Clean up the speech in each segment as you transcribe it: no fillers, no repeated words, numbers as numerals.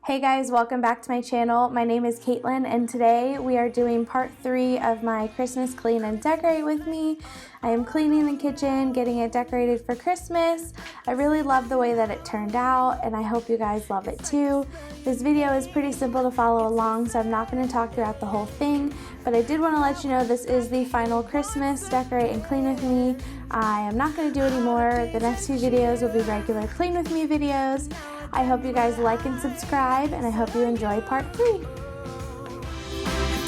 Hey guys, welcome back to my channel. My name is Caitlin and today we are doing part 3 of my Christmas clean and decorate with me. I am cleaning the kitchen, getting it decorated for Christmas. I really love the way that it turned out and I hope you guys love it too. This video is pretty simple to follow along, so I'm not going to talk throughout the whole thing, but I did want to let you know this is the final Christmas decorate and clean with me. I am not going to do any more. The next few videos will be regular clean with me videos. I hope you guys like and subscribe, and I hope you enjoy part 3.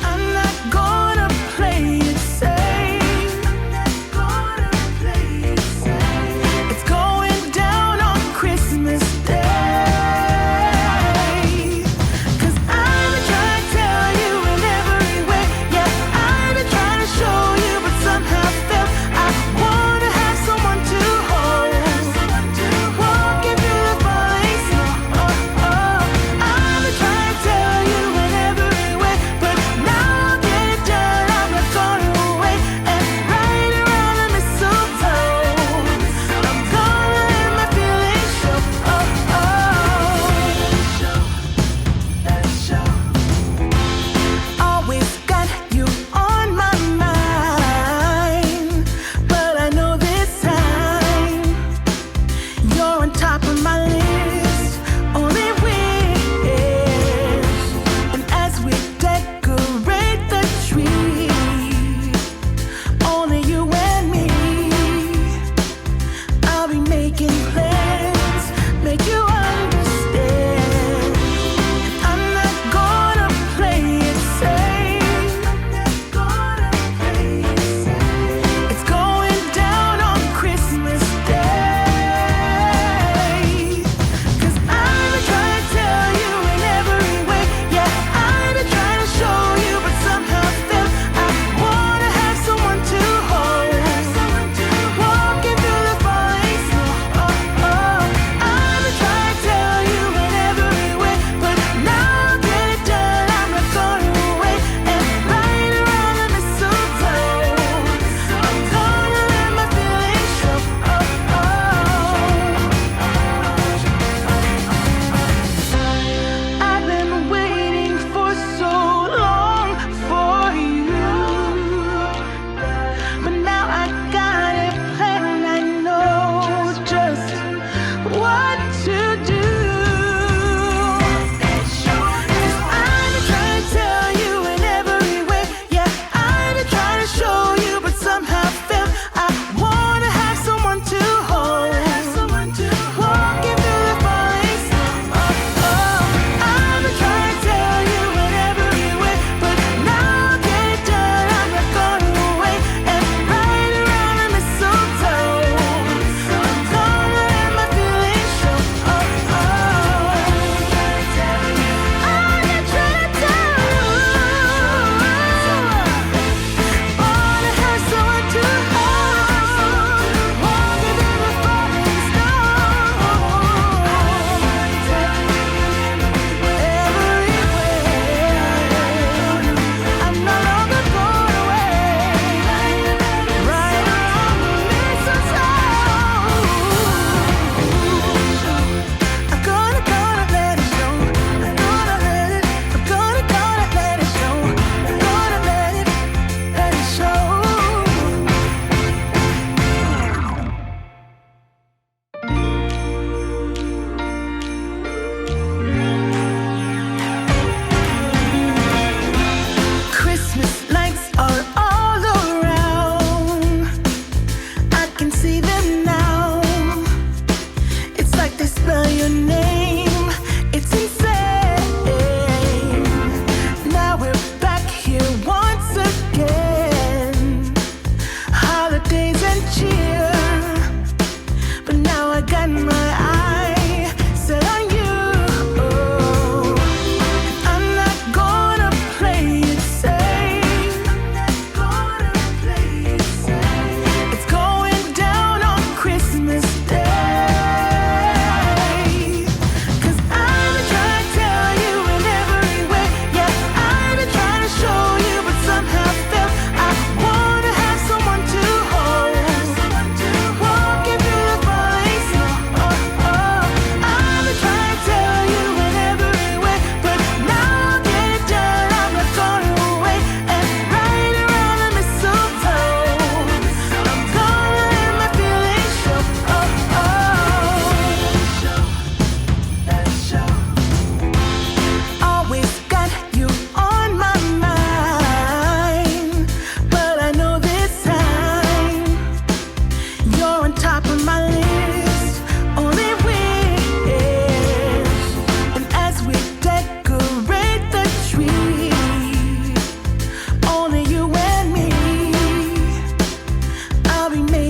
I'm not gonna play it safe. It's going down on Christmas Day. 'Cause I've been trying to tell you in every way. Yeah, I've been trying to show you, but somehow felt I wanna have someone to hold. Walking through the falling snow. I've been trying to tell you in every way, but now I'll get it done. I'm not gonna wait and right around the mistletoe. I'm gonna let my feelings show. Always got you on my mind, but I know this time you're on top of my list. Only wish. And as we decorate the tree, only you and me, I'll be making plans, make you understand. I'm not gonna play it safe. It's going down on Christmas Day. 'Cause I've been trying to tell you in every way. Yeah, I've been trying to show you, but somehow felt I wanna have someone to hold. Walking through the falling snow. I've been trying to tell you in every way, but now I'll get it done. I'm not gonna wait and right around the mistletoe. I'm gonna let my feelings show. I've been waiting for so long for you, but now I got it planned. I know just what to do. 'Cause I've been trying to tell you in every way. Yeah, I've been trying to show you, but somehow felt I wanna have someone to hold. Walking through the falling snow. I've been trying to tell you in every way, but now I'll get it done. I'm not gonna wait and right around the mistletoe. I'm gonna let my feelings show. I've been trying to tell you. Wanna have someone to hold. Walking through the falling snow. I'm no longer going away. Right around the mistletoe. I'm gonna let it show. I'm gonna let it show. I'm gonna let it show. Christmas lights are all around. I can see them now. It's like they spell your name. It's insane. Now we're back here once again. Holidays and cheer. But now I got my eye set on you. I'm not gonna play it safe. It's going down on Christmas Day. 'Cause I've been trying to tell you in every way. Yeah, I've been trying to show you, but somehow felt I wanna have someone to hold.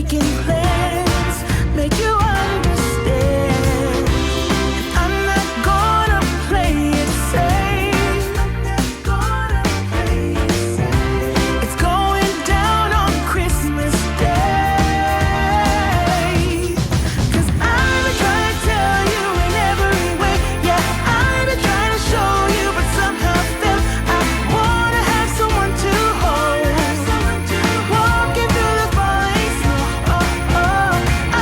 making plans, make you understand. I'm not gonna play it safe. It's going down on Christmas Day. 'Cause I've been trying to tell you in every way. Yeah, I've been trying to show you, but somehow felt I wanna have someone to hold. Walking through the falling snow. Oh, oh.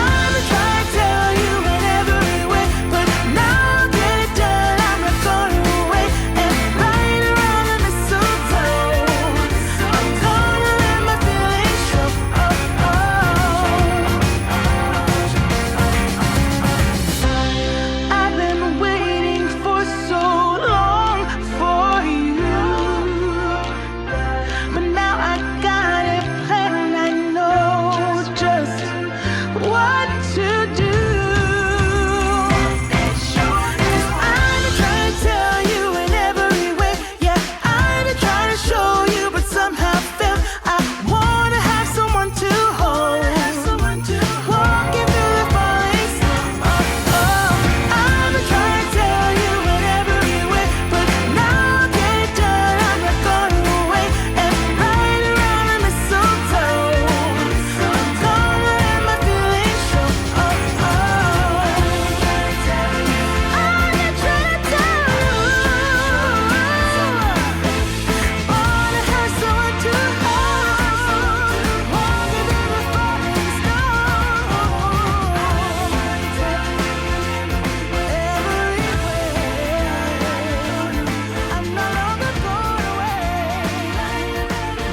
I've been trying to tell you in every way, but now I'll get it done. I'm not gonna wait and right around the mistletoe. I'm gonna let my feelings show. Oh, oh. I've been waiting for so long for you, but now I got it planned. I know just what to do. 'Cause I've been trying to tell you in every way. Yeah, I've been trying to show you, but somehow felt I wanna have someone to hold. Walking through the falling snow. Oh, oh. I've been trying to tell you in every way, but now I'll get it done. I'm not gonna wait and right around the mistletoe. I'm gonna let my feelings show. Oh, oh. I'm not trying to tell you. Wanna have someone to hold. Walking through the falling snow. I'm no longer going away.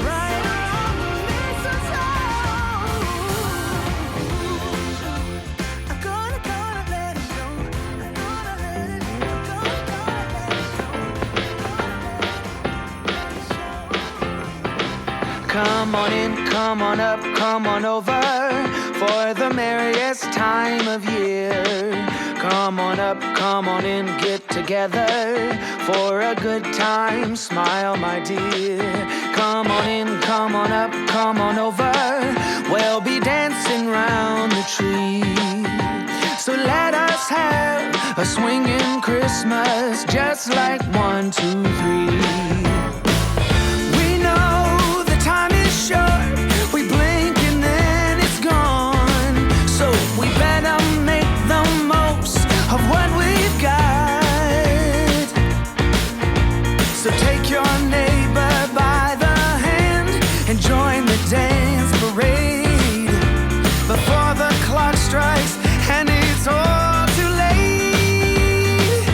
Right around the mistletoe. I'm gonna let it show. I'm gonna let it show. Come on in, come on up, come on over for the merriest time of year. Come on up, come on in, get together for a good time. Smile, my dear. Come on in, come on up, come on over. We'll be dancing round the tree. So let us have a swinging Christmas, just like 1, 2, 3. We know the time is short. We blink and then it's gone. So we better make the most of what we've got. So take your neighbor by the hand and join the dance parade before the clock strikes and it's all too late.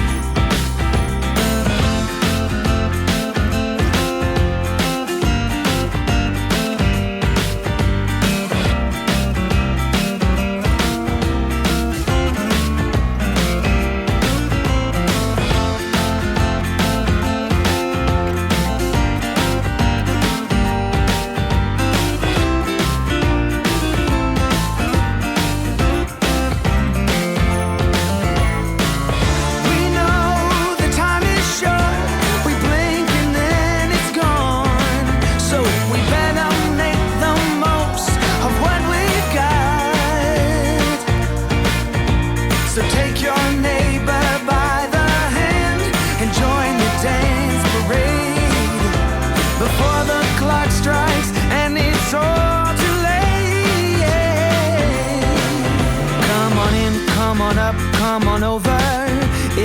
We know the time is short. We blink and then it's gone. So we better make the most of what we've got. So take your neighbor by the hand and join the dance parade before the clock strikes and it's all too late. Come on in, come on up, come on over.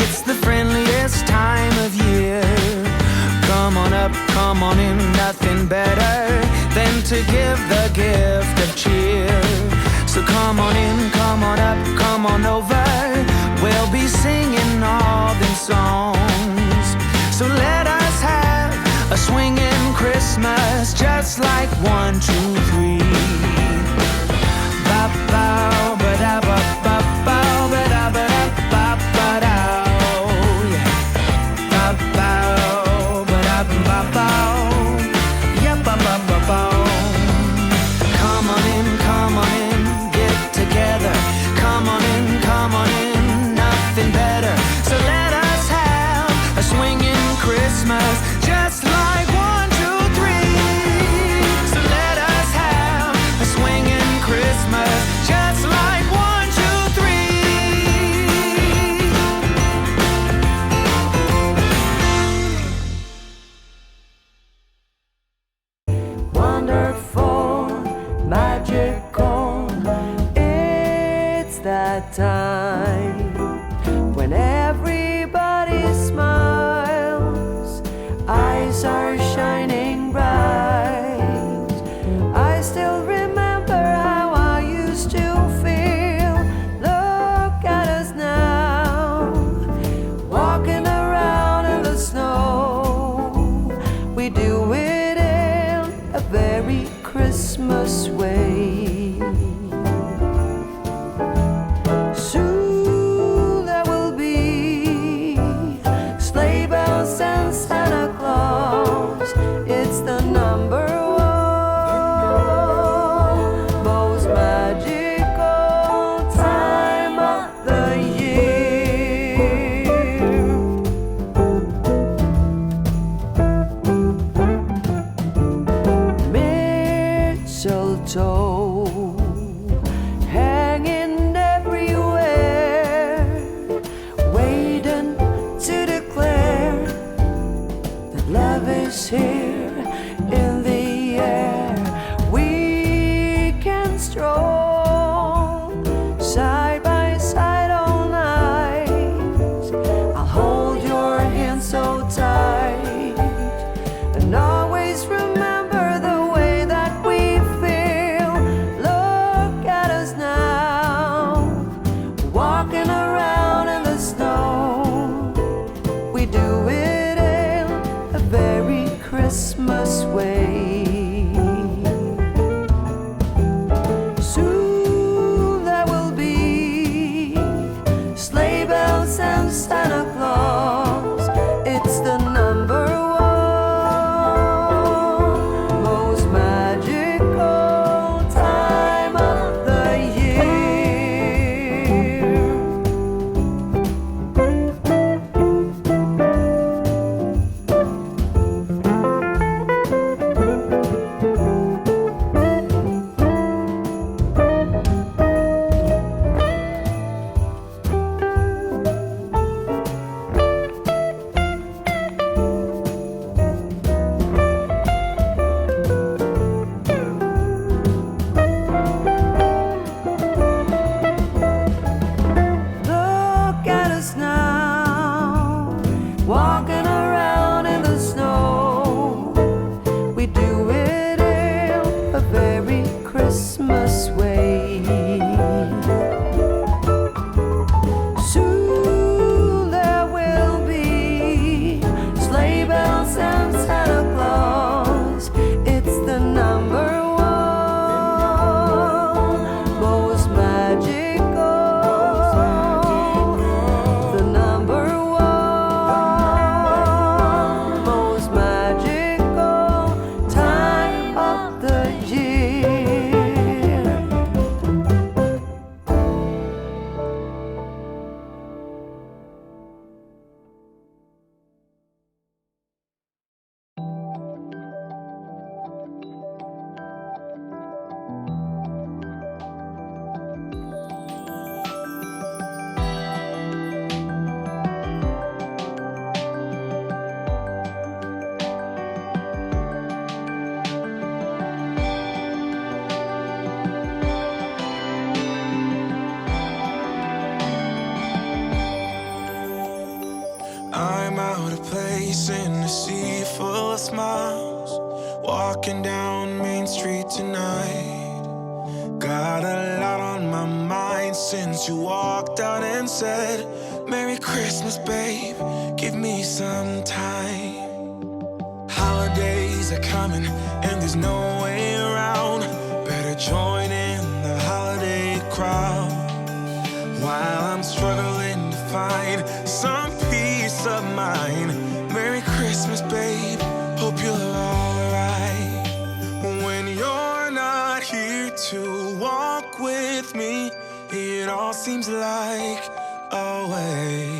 It's the friendliest time of year. Come on up, come on in, nothing better than to give the gift of cheer. So come on in, come on up, come on over. We'll be singing all them songs. So let us have a swinging Christmas, just like 1, 2, 3. Ba-bow, ba-da-ba-ba-bow, ba-da-ba-da-ba-ba-dow. Yeah. Ba-bow, ba-da-ba-bow. Yeah, ba-ba-ba-bow. Come on in, get together. Come on in, nothing better. So let us have a swinging Christmas, just like 1, 2, 3. So let us have It's that time when everybody smiles, eyes are shining bright. I still remember how I used to feel. Look at us now, walking around in the snow. We do it in a very Christmas way. Soon there will be sleigh bells and Santa Claus. It's the number one most magical time of the year. Mistletoe hanging everywhere, waiting to declare that love is here in the air. We can stroll side by side all night. I'll hold your hand so tight and always remember the way that we feel. Look at us now, walking around in the snow. We do it in a very Christmas way. Soon there will be sleigh bells and Santa Claus. It's the number one most magical time of the year. Look at us now, walking around in the snow. We do it in a very Christmas way. Soon there will be sleigh bells and Santa Claus. It's the number one most magical, the number one most magical time of the year. I'm out of place in a sea full of smiles, walking down Main Street tonight. Got a lot on my mind since you walked out and said, Merry Christmas, babe, give me some time. Holidays are coming and there's no way around. Better join in the holiday crowd while I'm struggling to find some peace of mind. Merry Christmas, babe, hope you're alright. When you're not here to walk with me, it all seems like a waste.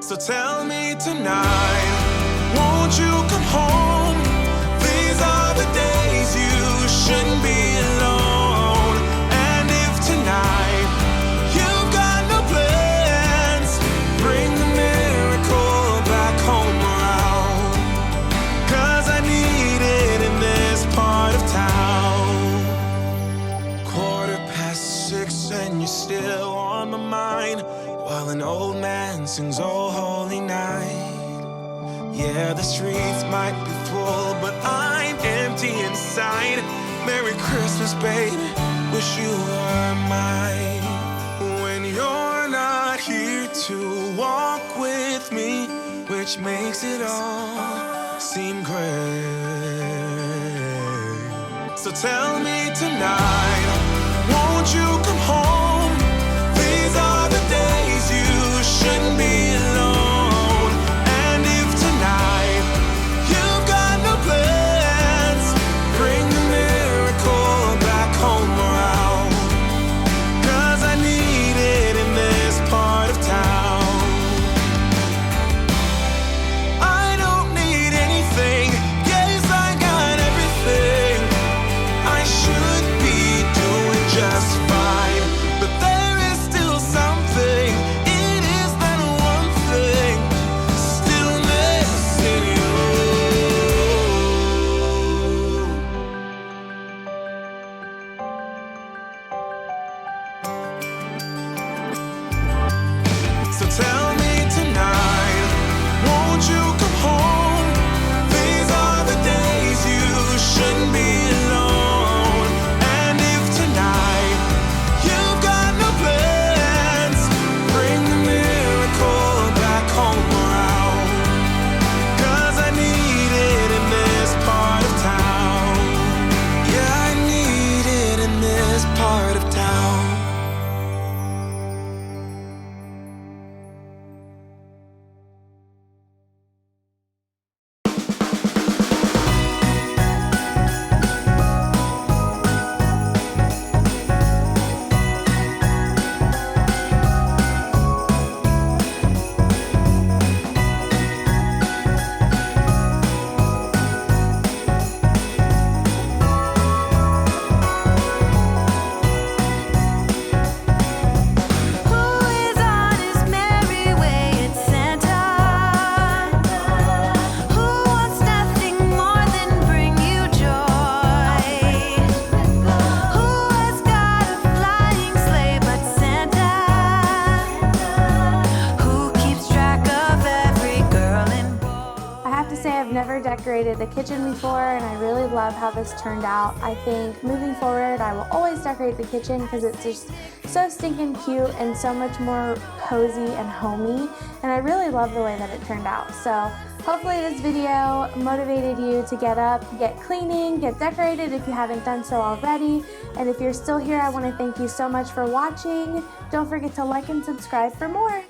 So tell me tonight, won't you come home? These are the days you shouldn't be alone. And if tonight you've got no plans, bring the miracle back home around. 'Cause I need it in this part of town. 7:15 you're still on my mind, while an old man sings "Oh Holy Night." Yeah, the streets might be full, but I'm empty inside. Merry Christmas, baby, wish you were mine. When you're not here to walk with me, which makes it all seem great. So tell me tonight, won't you come home? These are the days you shouldn't be alone. And if tonight you've got no plans, bring the miracle back home around. 'Cause I need it in this part of town. I don't need anything, yes, I got everything. I should be doing just fine, but there is still something. It is that one thing still missing you. So tell me tonight, won't you come home? These are the days you shouldn't be alone. And if tonight you've got no plans, bring the miracle back home around. 'Cause I need it in this part of town. Yeah, I need it in this part of town. Who is on his merry way? It's Santa. Who wants nothing more than bring you joy? Who has got a flying sleigh but Santa? Who keeps track of every girl and boy? I have to say I've never decorated the kitchen before, and I really love how this turned out. I think moving forward I will always decorate the kitchen because it's just so stinking cute and so much more cozy and homey, and I really love the way that it turned out. So hopefully this video motivated you to get up, get cleaning, get decorated if you haven't done so already. And if you're still here, I want to thank you so much for watching. Don't forget to like and subscribe for more.